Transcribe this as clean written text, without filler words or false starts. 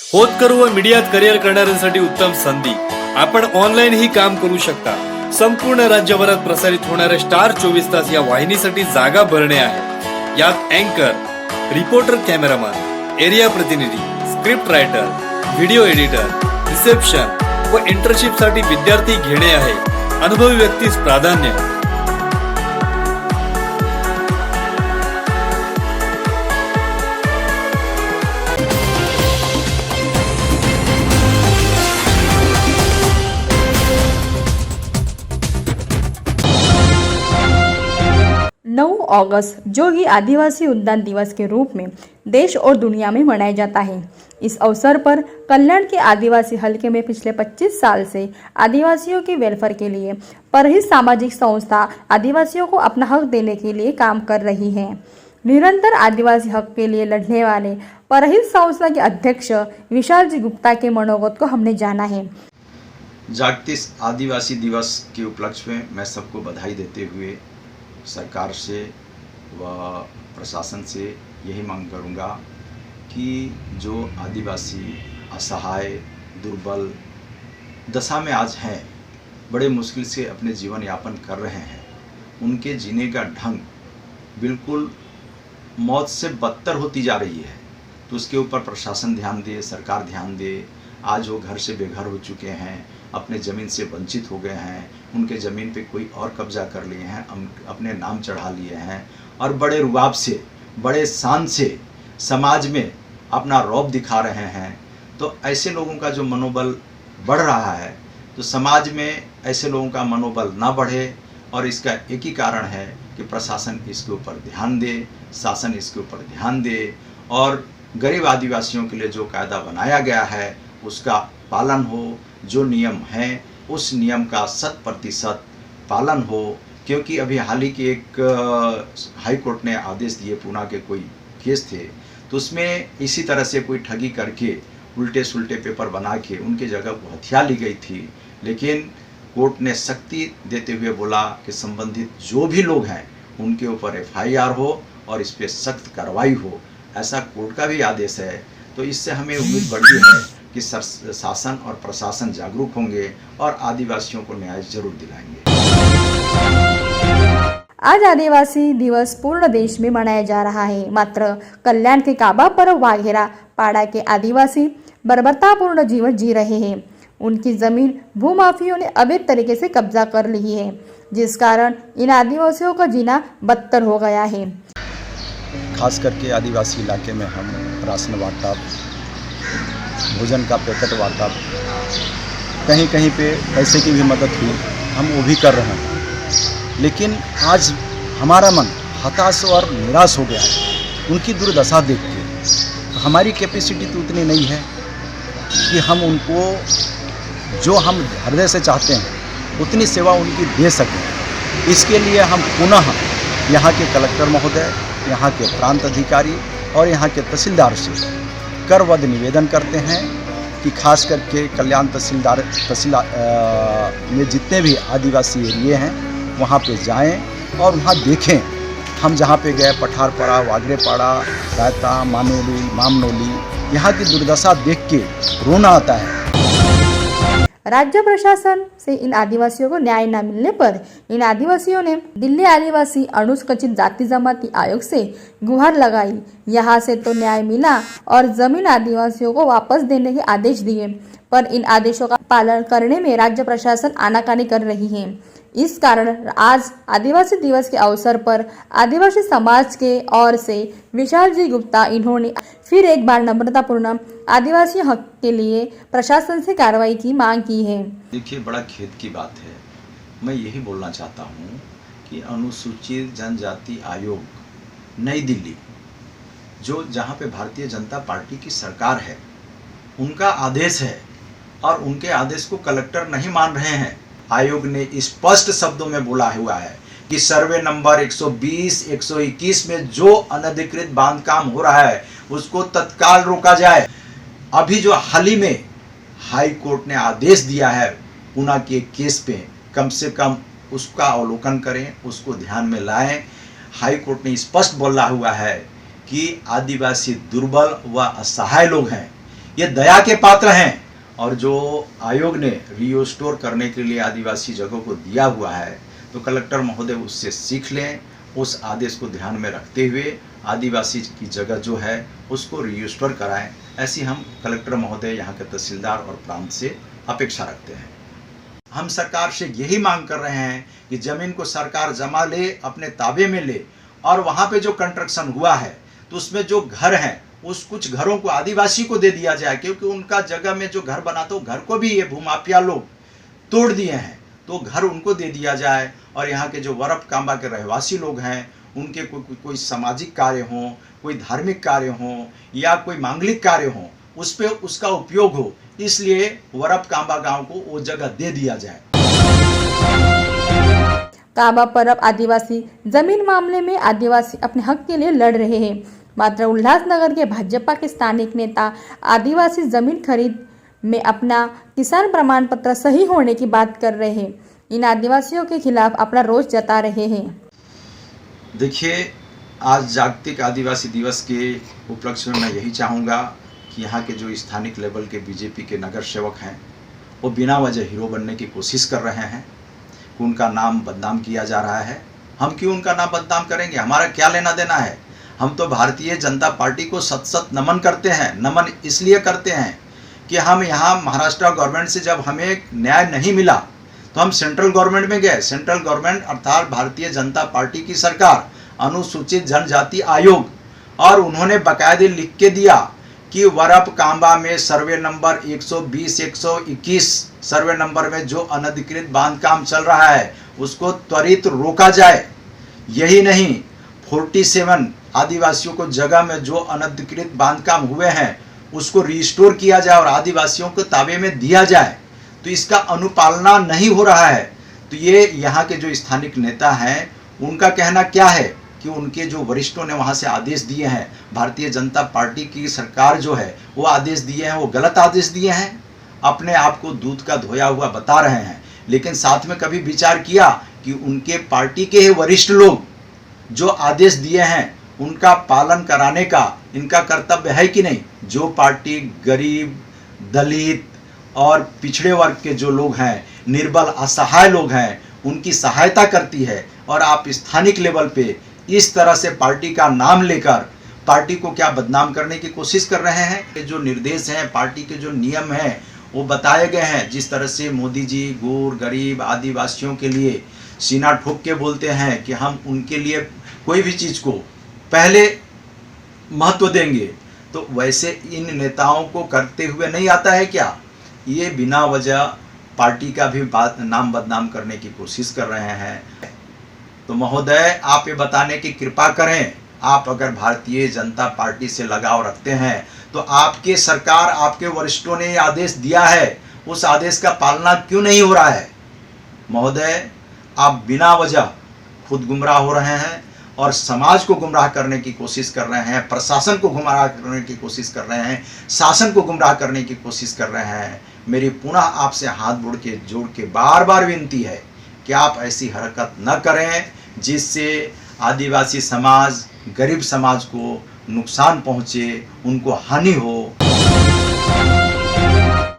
होतकरू व मीडियात करिअर करणाऱ्यांसाठी उत्तम संधी. आपण ऑनलाईन ही काम करू शकता. संपूर्ण राज्यभरात प्रसारित होणाऱ्या स्टार 24 तास या वाहिनीसाठी जागा भरणे आहे. यात अँकर, रिपोर्टर, कॅमेरामॅन, एरिया प्रतिनिधी, script writer, video editor, reception व इंटर्नशिप साठी विद्यार्थी घेणे आहे. अनुभवी व्यक्तीस प्राधान्य. 9 अगस्त जो कि आदिवासी उद्यान दिवस के रूप में देश और दुनिया में मनाया जाता है। इस अवसर पर कल्याण के आदिवासी हलके में पिछले 25 साल से आदिवासियों के वेलफेयर के लिए परहित सामाजिक संस्था आदिवासियों को अपना हक देने के लिए काम कर रही है। निरंतर आदिवासी हक के लिए लड़ने वाले परहित संस्था के अध्यक्ष विशाल जी गुप्ता के मनोगत को हमने जाना है। जागतिक आदिवासी दिवस के उपलक्ष्य में मैं सबको बधाई देते हुए सरकार से व प्रशासन से यही मांग करूंगा कि जो आदिवासी असहाय, दुर्बल दशा में आज हैं, बड़े मुश्किल से अपने जीवन यापन कर रहे हैं, उनके जीने का ढंग बिल्कुल मौत से बदतर होती जा रही है। तो उसके ऊपर प्रशासन ध्यान दे, सरकार ध्यान दे। आज वो घर से बेघर हो चुके हैं, अपने ज़मीन से वंचित हो गए हैं, उनके ज़मीन पे कोई और कब्जा कर लिए हैं, अपने नाम चढ़ा लिए हैं और बड़े रुआब से, बड़े शान से समाज में अपना रौब दिखा रहे हैं। तो ऐसे लोगों का जो मनोबल बढ़ रहा है, तो समाज में ऐसे लोगों का मनोबल ना बढ़े। और इसका एक ही कारण है कि प्रशासन इसके ऊपर ध्यान दे, शासन इसके ऊपर ध्यान दे और गरीब आदिवासियों के लिए जो कायदा बनाया गया है उसका पालन हो। जो नियम है उस नियम का 100% पालन हो। क्योंकि अभी हाल ही के एक हाई कोर्ट ने आदेश दिए, पूना के कोई केस थे, तो उसमें इसी तरह से कोई ठगी करके उल्टे सुल्टे पेपर बना के उनकी जगह को हथिया ली गई थी। लेकिन कोर्ट ने सख्ती देते हुए बोला कि संबंधित जो भी लोग हैं उनके ऊपर FIR हो और इस पर सख्त कार्रवाई हो, ऐसा कोर्ट का भी आदेश है। तो इससे हमें उम्मीद बढ़ी है कि शासन और प्रशासन जागरूक होंगे और आदिवासियों को न्याय जरूर दिलाएंगे। आज आदिवासी दिवस पूर्ण देश में मनाया जा रहा है, मात्र कल्याण के काबा पर वाघेरा पाड़ा के आदिवासी बर्बरतापूर्ण जीवन जी रहे हैं। उनकी जमीन भूमाफियों ने अवैध तरीके से कब्जा कर ली है, जिस कारण इन आदिवासियों का जीना बदतर हो गया है। खास करके आदिवासी इलाके में हम राशन वाटप, भोजन का पैकेट वाटप, कहीं कहीं पे पैसे की भी मदद हुई, हम वो भी कर रहे हैं। लेकिन आज हमारा मन हताश और निराश हो गया है उनकी दुर्दशा देख के। हमारी कैपेसिटी तो उतनी नहीं है कि हम उनको जो हम हृदय से चाहते हैं उतनी सेवा उनकी दे सकें। इसके लिए हम पुनः यहाँ के कलेक्टर महोदय, यहाँ के प्रांत अधिकारी और यहाँ के तहसीलदार से करवद निवेदन करते हैं कि खास करके कल्याण तहसील में जितने भी आदिवासी एरिए हैं वहाँ पे जाएं और वहाँ देखें। हम जहाँ पे गए पठारपाड़ा, वागरेपाड़ा, रायता, मानोली, मामनोली, यहाँ की दुर्दशा देख के रोना आता है। राज्य प्रशासन से इन आदिवासियों को न्याय न मिलने पर इन आदिवासियों ने दिल्ली आदिवासी अनुसूचित जाति जमाती आयोग से गुहार लगाई। यहां से तो न्याय मिला और जमीन आदिवासियों को वापस देने के आदेश दिए, पर इन आदेशों का पालन करने में राज्य प्रशासन आनाकानी कर रही है। इस कारण आज आदिवासी दिवस के अवसर पर आदिवासी समाज के ओर से विशाल जी गुप्ता इन्होंने फिर एक बार नम्रतापूर्ण आदिवासी हक के लिए प्रशासन से कार्रवाई की मांग की है। देखिए, बड़ा खेद की बात है। मैं यही बोलना चाहता हूँ कि अनुसूचित जनजाति आयोग नई दिल्ली, जो जहाँ पे भारतीय जनता पार्टी की सरकार है, उनका आदेश है और उनके आदेश को कलेक्टर नहीं मान रहे हैं। आयोग ने स्पष्ट शब्दों में बोला हुआ है कि सर्वे नंबर 120, 121 में जो अनधिकृत बांधकाम हो रहा है उसको तत्काल रोका जाए। अभी जो हाल ही में हाई कोर्ट ने आदेश दिया है पूना के केस पे, कम से कम उसका अवलोकन करें, उसको ध्यान में लाएं। हाई कोर्ट ने स्पष्ट बोला हुआ है कि आदिवासी दुर्बल व असहाय लोग हैं, ये दया के पात्र हैं। और जो आयोग ने रीस्टोर करने के लिए आदिवासी जगहों को दिया हुआ है, तो कलेक्टर महोदय उससे सीख लें, उस आदेश को ध्यान में रखते हुए आदिवासी की जगह जो है उसको रीस्टोर कराएं। ऐसी हम कलेक्टर महोदय, यहाँ के तहसीलदार और प्रांत से अपेक्षा रखते हैं। हम सरकार से यही मांग कर रहे हैं कि ज़मीन को सरकार जमा ले, अपने ताबे में ले, और वहाँ पे जो कंस्ट्रक्शन हुआ है तो उसमें जो घर हैं उस कुछ घरों को आदिवासी को दे दिया जाए, क्योंकि उनका जगह में जो घर बना तो घर को भी ये भूमाफिया लोग तोड़ दिए हैं, तो घर उनको दे दिया जाए। और यहाँ के जो वरप कांबा के रहवासी लोग हैं उनके कोई सामाजिक कार्य हों, कोई धार्मिक कार्य हों या कोई मांगलिक कार्य हों, उस पर उसका उपयोग हो, इसलिए वरप कांबा गांव को वो जगह दे दिया जाए। कांबा परब आदिवासी जमीन मामले में आदिवासी अपने हक के लिए लड़ रहे हैं, मात्र उल्लासनगर के भाजपा के स्थानिक नेता आदिवासी जमीन खरीद में अपना किसान प्रमाण पत्र सही होने की बात कर रहे हैं। इन आदिवासियों के खिलाफ अपना रोष जता रहे हैं। देखिए, आज जागतिक आदिवासी दिवस के उपलक्ष्य में मैं यही चाहूँगा कि यहाँ के जो स्थानिक लेवल के बीजेपी के नगर सेवक हैं वो बिना वजह हीरो बनने की कोशिश कर रहे हैं, कि उनका नाम बदनाम किया जा रहा है। हम क्यों उनका नाम बदनाम करेंगे? हमारा क्या लेना देना है? हम तो भारतीय जनता पार्टी को सत सत नमन करते हैं। नमन इसलिए करते हैं कि हम यहाँ महाराष्ट्र गवर्नमेंट से जब हमें न्याय नहीं मिला तो हम सेंट्रल गवर्नमेंट में गए। सेंट्रल गवर्नमेंट अर्थात भारतीय जनता पार्टी की सरकार, अनुसूचित जनजाति आयोग, और उन्होंने बाकायदे लिख के दिया कि वरप कांबा में सर्वे नंबर 120, 121 सर्वे नंबर में जो अनधिकृत बांधकाम चल रहा है उसको त्वरित रोका जाए। यही नहीं, 47 आदिवासियों को जगह में जो अनधिकृत बांधकाम हुए हैं उसको रिस्टोर किया जाए और आदिवासियों को ताबे में दिया जाए। तो इसका अनुपालना नहीं हो रहा है। तो ये यहाँ के जो स्थानिक नेता हैं उनका कहना क्या है कि उनके जो वरिष्ठों ने वहाँ से आदेश दिए हैं, भारतीय जनता पार्टी की सरकार जो है वो आदेश दिए हैं, वो गलत आदेश दिए हैं। अपने आप को दूध का धोया हुआ बता रहे हैं, लेकिन साथ में कभी विचार किया कि उनके पार्टी के ही वरिष्ठ लोग जो आदेश दिए हैं उनका पालन कराने का इनका कर्तव्य है कि नहीं? जो पार्टी गरीब, दलित और पिछड़े वर्ग के जो लोग हैं, निर्बल असहाय लोग हैं, उनकी सहायता करती है, और आप स्थानिक लेवल पे इस तरह से पार्टी का नाम लेकर पार्टी को क्या बदनाम करने की कोशिश कर रहे हैं? ये जो निर्देश हैं, पार्टी के जो नियम हैं वो बताए गए हैं। जिस तरह से मोदी जी गोर, गरीब, आदिवासियों के लिए सीना ठोक के बोलते हैं कि हम उनके लिए कोई भी चीज़ को पहले महत्व देंगे, तो वैसे इन नेताओं को करते हुए नहीं आता है क्या? ये बिना वजह पार्टी का भी नाम बदनाम करने की कोशिश कर रहे हैं। तो महोदय, आप ये बताने की कृपा करें, आप अगर भारतीय जनता पार्टी से लगाव रखते हैं तो आपके सरकार, आपके वरिष्ठों ने ये आदेश दिया है, उस आदेश का पालना क्यों नहीं हो रहा है? महोदय, आप बिना वजह खुद गुमराह हो रहे हैं और समाज को गुमराह करने की कोशिश कर रहे हैं, प्रशासन को गुमराह करने की कोशिश कर रहे हैं, शासन को गुमराह करने की कोशिश कर रहे हैं। मेरी पुनः आपसे हाथ जोड़ के बार बार विनती है कि आप ऐसी हरकत न करें जिससे आदिवासी समाज, गरीब समाज को नुकसान पहुँचे, उनको हानि हो।